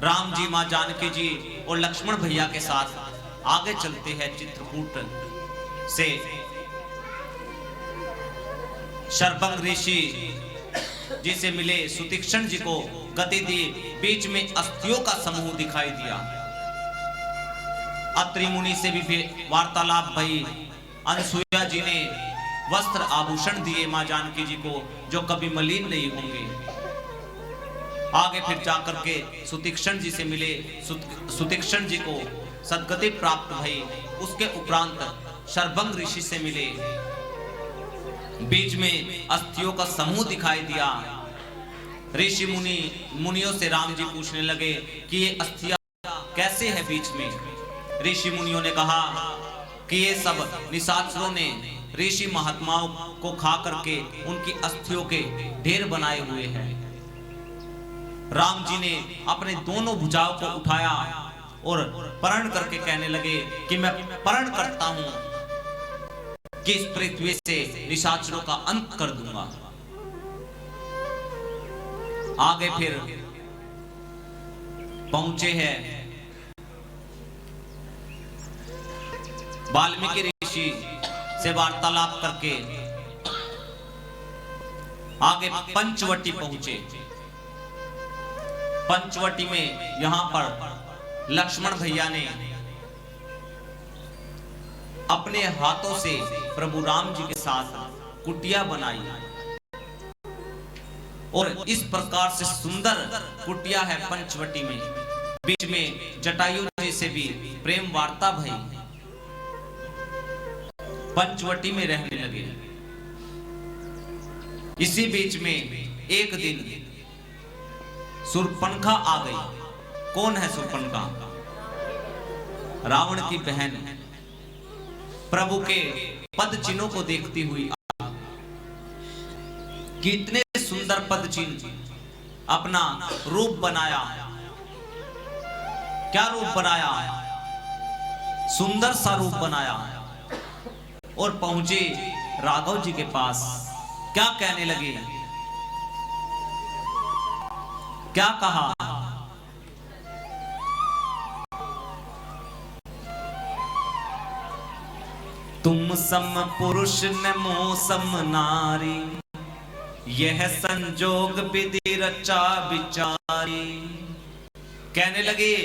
राम जी, मां जानकी जी और लक्ष्मण भैया के साथ आगे चलते हैं। चित्रकूट से शरभंग ऋषि जी से मिले, सुतीक्ष्ण जी को गति दी, बीच में अस्थियों का समूह दिखाई दिया। अत्रि मुनि से भी वार्तालाप भई। अनसुईया जी ने वस्त्र आभूषण दिए मां जानकी जी को, जो कभी मलिन नहीं होंगे। आगे फिर जाकर के सुतीक्ष्ण जी से मिले, सुतीक्ष्ण जी को सद्गति प्राप्त भई। उसके उपरांत शरभंग ऋषि से मिले, बीच में अस्थियों का समूह दिखाई दिया। ऋषि मुनियों से राम जी पूछने लगे कि ये अस्थियां कैसे है बीच में। ऋषि मुनियों ने कहा कि ये सब निशाचरों ने ऋषि महात्माओं को खा करके उनकी अस्थियों के ढेर बनाए हुए हैं। राम जी ने अपने दोनों भुजाओं को उठाया और प्रण करके कहने लगे कि मैं प्रण करता हूं कि इस पृथ्वी से निशाचरों का अंत कर दूंगा। आगे फिर पहुंचे हैं वाल्मीकि ऋषि से वार्तालाप करके आगे पंचवटी पहुंचे। पंचवटी में यहां पर लक्ष्मण भैया ने अपने हाथों से प्रभु राम जी के साथ कुटिया बनाई और इस प्रकार से सुंदर कुटिया है पंचवटी में। बीच में जटायु जी से भी प्रेम वार्ता भई। पंचवटी में रहने लगे। इसी बीच में एक दिन शूर्पणखा आ गई। कौन है शूर्पणखा? रावण की बहन। प्रभु के पद चिन्हों को देखती हुई कितने सुंदर पद चिन्ह अपना रूप बनाया। क्या रूप बनाया? सुंदर सा रूप बनाया और पहुंचे राघव जी के पास। क्या कहने लगे? क्या कहा? तुम सम पुरुष नमो सम नारी, यह संजोग विधि रचा विचारी। कहने लगे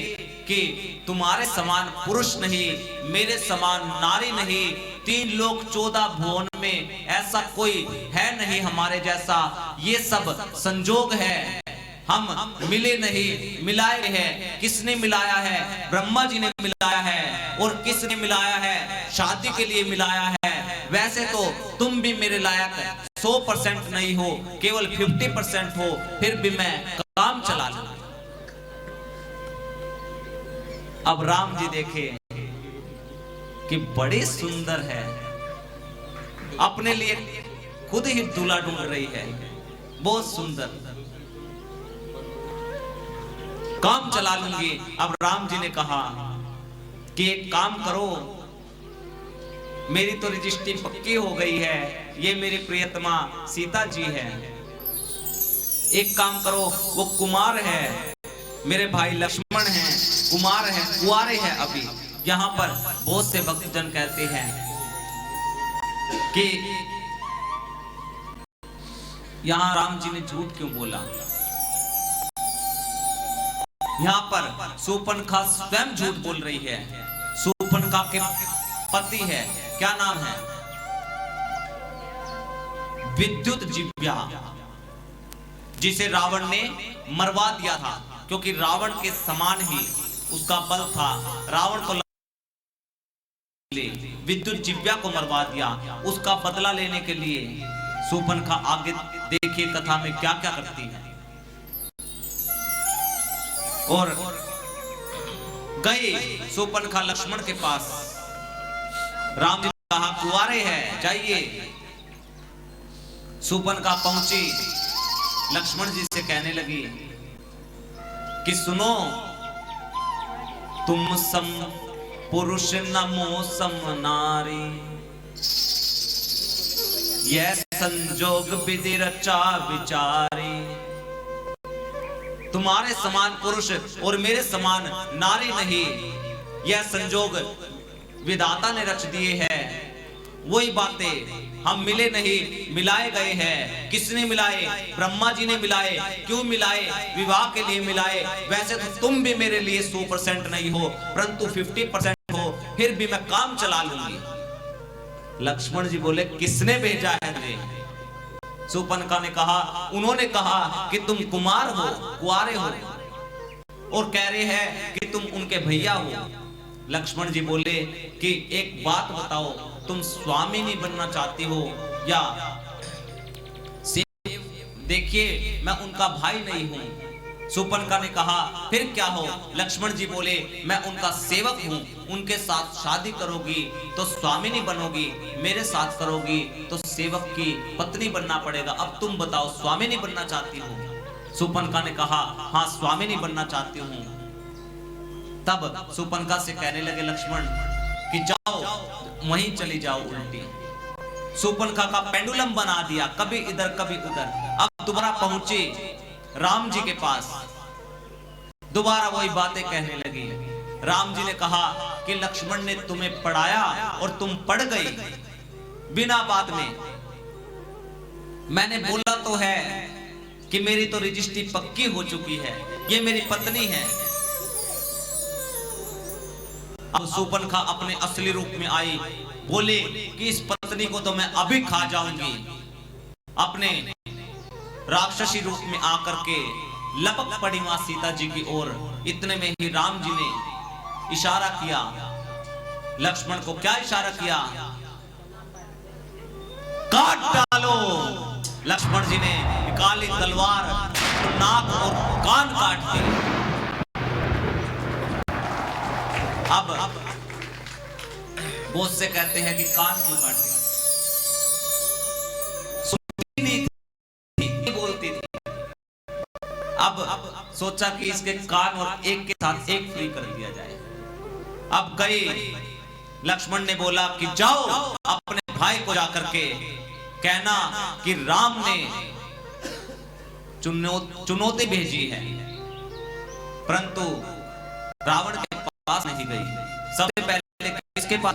कि तुम्हारे समान पुरुष नहीं, मेरे समान नारी नहीं, 3 लोक 14 भुवन में ऐसा कोई है नहीं हमारे जैसा। ये सब संजोग है, हम मिले नहीं, मिलाए हैं। किसने मिलाया है? ब्रह्मा जी ने मिलाया है। और किसने मिलाया है? शादी के लिए मिलाया है। वैसे तो तुम भी मेरे लायक 100% नहीं हो, केवल 50% हो, फिर भी मैं काम चला लूं। अब राम जी देखे कि बड़ी सुंदर है, अपने लिए खुद ही दूल्हा ढूंढ रही है, बहुत सुंदर, काम चला लूंगी। अब राम जी ने कहा कि एक काम करो, मेरी तो रजिस्ट्री पक्की हो गई है, ये मेरी प्रियतमा सीता जी है। एक काम करो, वो कुमार है, मेरे भाई लक्ष्मण हैं, कुमार हैं, कुंवारे हैं अभी। यहाँ पर बहुत से भक्तजन कहते हैं कि यहाँ राम जी ने झूठ क्यों बोला। यहाँ पर शूर्पणखा स्वयं झूठ बोल रही है। शूर्पणखा के पति है, क्या नाम है? विद्युत जिह्वा, जिसे रावण ने मरवा दिया था, क्योंकि रावण के समान ही उसका बल था। रावण को विद्युत जिह्वा को मरवा दिया। उसका बदला लेने के लिए शूर्पणखा आगे देखिए कथा में क्या क्या करती है। और गए शूर्पणखा लक्ष्मण के पास। राम जी ने कहा कुंवारे हैं, जाइए। शूर्पणखा पहुंची, लक्ष्मण जी से कहने लगी कि सुनो, तुम सम पुरुष नमो सम नारी, यह संजोग विधि रचा विचारी। तुम्हारे समान पुरुष और मेरे समान नारी नहीं, यह संजोग विधाता ने रच दिए हैं। वही बातें हम मिले नहीं, मिलाए गए हैं। किसने मिलाए? ब्रह्मा जी ने मिलाए। क्यों मिलाए? विवाह के लिए मिलाए। वैसे तो तुम भी मेरे लिए 100% नहीं हो, परंतु 50% हो, फिर भी मैं काम चला लूंगी। लक्ष्मण जी बोले, किसने भेजा है तुझे? शूर्पणखा ने कहा, उन्होंने कहा कि तुम कुमार हो, कुआरे हो, और कह रहे हैं कि तुम उनके भैया हो। लक्ष्मण जी बोले कि एक बात बताओ, तुम स्वामी नहीं बनना चाहती हो या देखिए मैं उनका भाई नहीं हूं। शूर्पणखा ने कहा, फिर क्या हो? लक्ष्मण जी बोले, मैं उनका सेवक हूं, उनके साथ शादी करोगी तो स्वामी नहीं बनोगी, मेरे साथ करोगी तो सेवक की पत्नी बनना पड़ेगा। अब तुम बताओ, स्वामी नहीं बनना चाहती हो? शूर्पणखा ने कहा, हाँ स्वामी नहीं बनना चाहती हूं। तब शूर्पणखा से कहने लगे लक्ष्मण कि जाओ वहीं चली जाओ उल्टी। शूर्पणखा का पेंडुलम बना दिया, कभी इधर कभी उधर। अब दोबारा पहुंचे राम जी के पास, दोबारा वही बातें कहने लगी। राम जी ने कहा कि लक्ष्मण ने तुम्हें पढ़ाया और तुम पढ़ गई बिना बात में। मैंने बोला तो है कि मेरी तो रजिस्ट्री पक्की हो चुकी है, ये मेरी पत्नी है। अब शूर्पणखा अपने असली रूप में आई, बोले कि इस पत्नी को तो मैं अभी खा जाऊंगी। अपने राक्षसी रूप में आकर के लपक पड़ी मां सीता जी की ओर। इतने में ही राम जी ने इशारा किया लक्ष्मण को। क्या इशारा किया? काट डालो। लक्ष्मण जी ने निकाली तलवार, नाक और कान काट दी। अब वो उससे कहते हैं कि कान क्यों काटे? सुनती नहीं थी, बोलती थी। अब सोचा कि इसके कान और एक के साथ एक फ्री कर दिया जाए। अब गई, लक्ष्मण ने बोला कि जाओ अपने भाई को जाकर के कहना कि राम ने चुनौती भेजी है, परंतु रावण के पास नहीं गई। सबसे पहले किसके पास?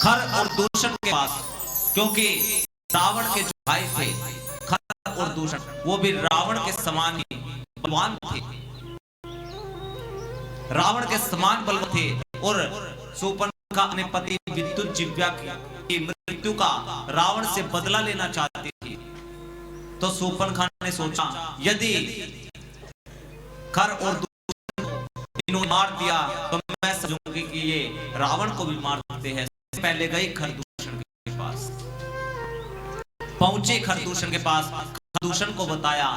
खर और दूषण के पास, क्योंकि रावण के जो भाई थे खर और दूषण, वो भी रावण के समान ही बलवान थे, रावण के समान बलवान थे। और शूर्पणखा अपने पति विद्युज्जीव्या की मृत्यु का रावण से बदला लेना चाहती थी। तो शूर्पणखा ने सोचा, यदि खर और दूषण मार दिया तो मैं समझूंगी कि ये रावण को भी मार सकते हैं। पहले गई खरदूषण के पास, पहुंचे खरदूषण के पास। खरदूषण को बताया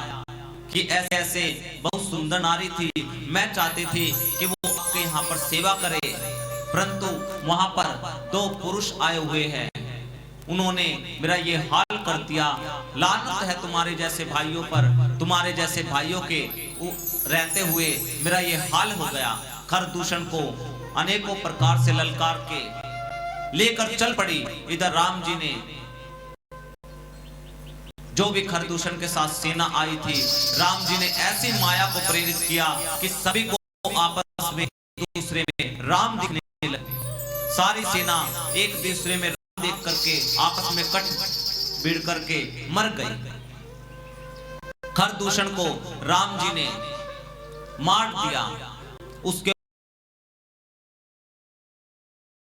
कि ऐसे ऐसे बहुत सुंदर नारी थी, मैं चाहती थी कि वो आपके यहाँ पर सेवा करे, परंतु वहां पर 2 पुरुष आए हुए हैं, उन्होंने मेरा ये हाल कर दिया। लानत है तुम्हारे जैसे भाइयों पर, तुम्हारे जैसे भाइयों के रहते हुए मेरा ये हाल हो गया। खरदूषण को अनेकों प्रकार से ललकार के लेकर चल पड़ी। इधर राम जी ने जो भी खरदूषण के साथ सेना आई थी, राम जी ने ऐसी माया को प्रेरित किया कि सभी को आपस में दूसरे में राम दिखने लगे। सारी सेना एक दूसरे में राम देख करके आपस में कट भिड़ करके मर गई। खरदूषण को राम जी ने मार दिया, उसके